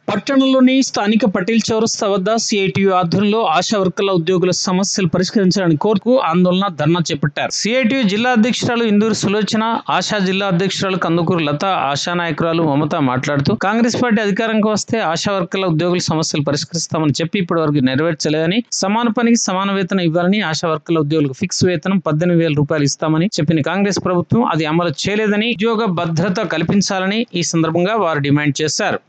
పట్టణంలోని స్థానిక పటేల్ చౌరస్తా వద్ద సిఐటియు ఆధ్వర్యంలో ఆశా వర్కర్ల ఉద్యోగుల సమస్యలు పరిష్కరించాలని కోరుతూ ఆందోళన ధర్నా చేపట్టారు. సిఐటియు జిల్లా అధ్యక్షురాలు ఇందూరు సులోచన, ఆశా జిల్లా అధ్యక్షురాలు కందుకూరు లత, ఆశా నాయకురాలు మమత మాట్లాడుతూ కాంగ్రెస్ పార్టీ అధికారంకి వస్తే ఆశా వర్కర్ల ఉద్యోగుల సమస్యలు పరిష్కరిస్తామని చెప్పి ఇప్పటి వరకు నెరవేర్చలేదని, సమాన పనికి సమాన వేతనం ఇవ్వాలని, ఆశా వర్కర్ల ఉద్యోగులకు ఫిక్స్ వేతనం 18,000 రూపాయలు ఇస్తామని చెప్పిన కాంగ్రెస్ ప్రభుత్వం అది అమలు చేయలేదని, ఉద్యోగ భద్రత కల్పించాలని ఈ సందర్భంగా వారు డిమాండ్ చేశారు.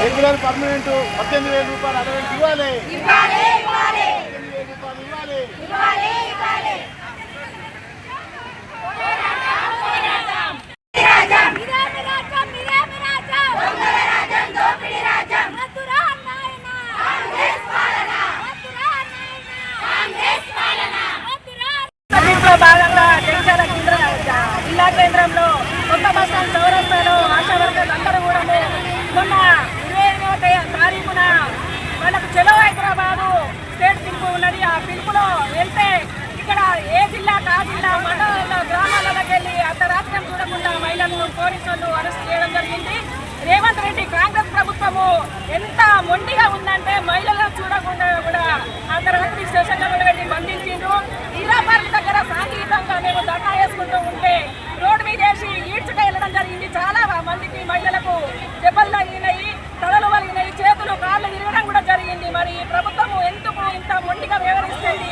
రెగ్యులర్ పర్మనెంట్ 18,000 రూపాయలు అలవెన్స్ ఇవ్వాలి. భాగంగా జగిత్యాల జిల్లా కేంద్రంలో కొత్త బస్టాండ్ చౌరస్తాలో ఆశా వర్కర్లు అందరూ కూడా మొన్న 28వ తారీఖున వాళ్ళకు చలో హైదరాబాదు స్టేట్ పిలుపు ఉన్నది. ఆ పిలుపులో వెళ్తే ఇక్కడ ఏ జిల్లా కా జిల్లా మండలాల్లో గ్రామాలకు వెళ్ళి అర్ధరాత్రం చూడకుండా మహిళలను పోలీసులు అరెస్ట్ చేయడం జరిగింది. రేవంత్ రెడ్డి కాంగ్రెస్ ప్రభుత్వము ఎంత మొండిగా ఉందంటే మహిళలను చూడకుండా కూడా అర్ధరాత్రి స్టేషన్లో పెట్టి బంధించిండ్రు. ఇలా పార్క్ దగ్గర సాంఘికంగా మేము ధర్నా చేసుకుంటూ ఉంటే రోడ్డు మీద వేసి ఈడ్చుకు వెళ్ళడం జరిగింది. చాలా మందికి మహిళలకు దెబ్బలు తగిలినాయి, తలలు వలిగినాయి, చేతులు కాళ్ళు విరగడం కూడా జరిగింది. మరి ప్రభుత్వము ఎందుకు ఇంత మొండిగా వ్యవహరిస్తుంది?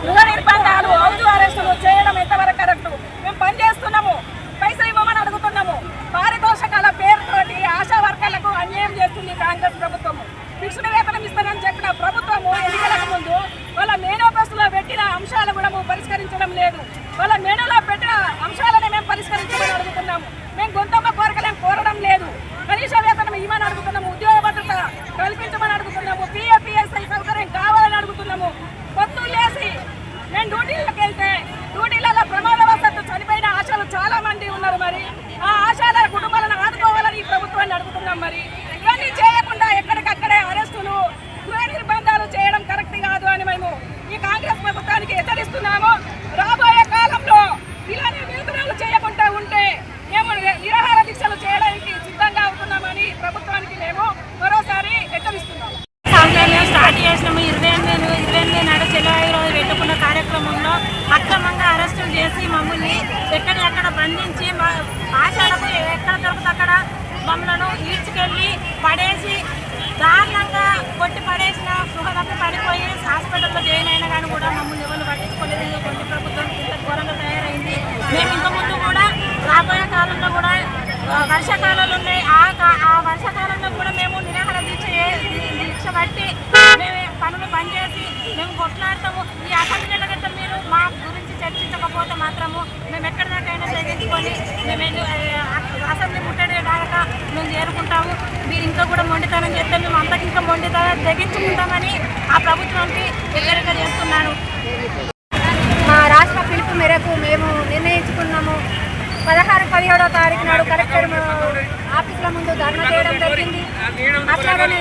గృహ నిర్బంధాలు, హౌస్ అరెస్టులు చేయడం ఎంతవరకు కరెక్ట్? మేము పనిచేస్తున్నాము, పైసలు ఇవ్వమని అడుగుతున్నాము. పారితోషకాల పేరుతోటి ఆశా వర్కర్లకు అన్యాయం చేస్తుంది కాంగ్రెస్ ప్రభుత్వము. ఫిక్స్డ్ వేతనం ఇస్తానని చెప్పిన ప్రభుత్వము ఎన్నికలకు ముందు వాళ్ళ మేనిఫెస్టోలో పెట్టిన అంశాలు కూడా పరిష్కరించడం లేదు. వాళ్ళ మేనులో పెట్టిన అంశాలను మేము పరిష్కరించమని అడుగుతున్నాము. మేము గొంతమ్మ కోరికలేం కోరడం లేదు. కనీస వేతనం ఇవ్వమని అడుగుతున్నాము, ఉద్యోగ భద్రత కల్పించమని అడుగుతున్నాము, పిఎఫ్ఈఎస్ఐ సౌకర్యం కావాలని అడుగుతున్నాము. పొద్దులు లేసి మేము డ్యూటీలకు వెళ్తే డ్యూటీలలో ప్రమాదవశాత్తు చనిపోయిన ఆశాలు చాలా మంది ఉన్నారు. మరి ఆ ఆశాల కుటుంబాలను ఆదుకోవాలని ఈ ప్రభుత్వాన్ని అడుగుతున్నాం. మరి ఇవన్నీ చేయకుండా ఎక్కడికక్కడే అరెస్టులు, గృహ నిర్బంధాలు చేయడం కరెక్ట్ కాదు అని మేము ఈ కాంగ్రెస్ ప్రభుత్వానికి హెచ్చరిస్తున్నాము. రాబోయే కాలంలో ఇలాంటి నిలుపుదలు చేయకుండా ఉంటే మేము నిరాహార దీక్షలు చేయడానికి సిద్ధంగా అవుతున్నామని ప్రభుత్వానికి మేము మరోసారి హెచ్చరిస్తున్నాము. స్టార్ట్ చేసినాము 28 నాడు చెలవాయి రోజు పెట్టుకున్న కార్యక్రమంలో అక్రమంగా అరెస్టులు చేసి మమ్మల్ని ఎక్కడెక్కడ బంధించి ఆశాలకు ఎక్కడ దొరుకుతుంది అక్కడ మమ్మల్ని ఈడ్చుకెళ్ళి పడేసి దారుణంగా కొట్టి పడేసిన సుఖదప్పి పడిపోయి హాస్పిటల్లో జాయిన్ అయినా కానీ కూడా మమ్మల్ని ఎవరు పట్టించుకోలేదు. కొన్ని ప్రభుత్వం ఇంత ఘోరంగా తయారైంది. మేము ఇంతకుముందు కూడా రాబోయే కాలంలో కూడా వర్షాకాలాలు ఉన్నాయి. ఆ వర్షాకాలంలో కూడా మేము నిరాహార దీక్ష బట్టి మేము పనులు బంద్ చేసి మేము కొట్లాడతాము. ఈ అసెంబ్లీలో గట్ట మీరు మా గురించి చర్చించకపోతే మాత్రము మేము ఎక్కడి దాకైనా తెగించుకొని మేము అసెంబ్లీ ముట్టడి దాకా మేము చేరుకుంటాము. మీరు ఇంకా కూడా మొండితనం చేస్తే మేము అంతకు ఇంకా మొండితనం తెగించుకుంటామని ఆ ప్రభుత్వానికి హెచ్చరిక చేస్తున్నాను. మా రాష్ట్ర పిలుపు మేరకు మేము నిర్ణయించుకున్నాము. 16-17వ తారీఖు నాడు కలెక్టర్ ఆఫీసుల ముందు ధర్నా చేయడం జరిగింది. అట్లాగనే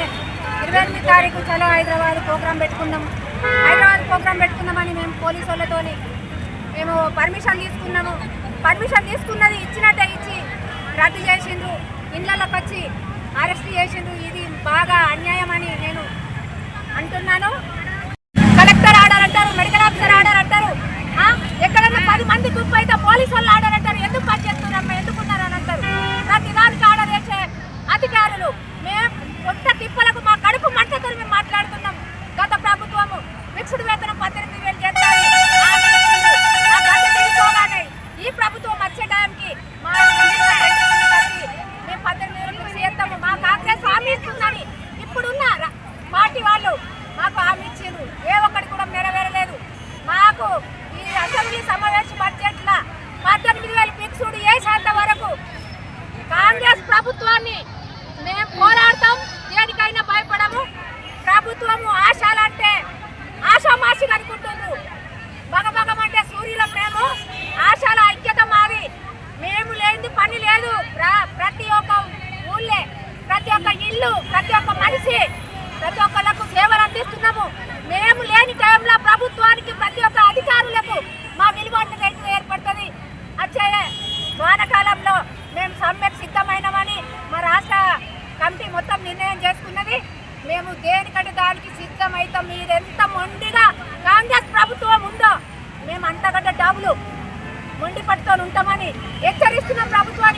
28 తారీఖు చలో హైదరాబాద్ ప్రోగ్రాం పెట్టుకున్నాము. హైదరాబాద్ ప్రోగ్రాం పెట్టుకున్నామని మేము పోలీసు వాళ్ళతోని మేము పర్మిషన్ తీసుకున్నాము. పర్మిషన్ తీసుకున్నది ఇచ్చినట్టే ఇచ్చి రద్దు చేసిండ్రు. ఇళ్ళకి వచ్చి అరెస్ట్ చేసిండ్రు. ఇది బాగా అన్యాయం అని నేను అంటున్నాను. కలెక్టర్ ఆర్డర్ అంటారు, మెడికల్ ఆఫీసర్ ఆర్డర్ అంటారు, ఎక్కడన్నా 10 మంది గుంపు అయితే పోలీసు వాళ్ళు ఆర్డర్ అంటారు. ఎందుకు పని చేస్తున్నారమ్మా, ఎందుకున్నారని అంటారు. ప్రతి దానికి ఆర్డర్ చేసే అధికారులు మేము కొత్త తిప్పలకు మా కడుపు మంటతో మేము మాట్లాడుతున్నాం. గత ప్రభుత్వము ఫిక్స్డ్ వేతనం 18,000 చేస్తాయి. ఈ ప్రభుత్వం వచ్చే టైంకి మా మేము 18,000 ఫిక్స్ చేస్తాము. మా కాంగ్రెస్ హామీ ఇస్తుందని ఇప్పుడున్న పార్టీ వాళ్ళు మాకు హామీ ఇల్లు ప్రతి ఒక్క మనిషి ప్రతి ఒక్కళ్ళకు సేవలు అందిస్తున్నాము. మేము లేని టైంలో ప్రభుత్వానికి ప్రతి ఒక్క అధికారులకు మా విలువైన రేటు ఏర్పడుతుంది. వచ్చే వానకాలంలో మేము సమ్మెకు సిద్ధమైనమని మా రాష్ట్ర కమిటీ మొత్తం నిర్ణయం చేసుకున్నది. మేము దేనికంటే దానికి సిద్ధమైతాం. మీరెంత మొండిగా కాంగ్రెస్ ప్రభుత్వం ఉందో మేము అంతకంటే డబ్బులు మొండి పట్టుకొని ఉంటామని హెచ్చరిస్తున్న ప్రభుత్వానికి.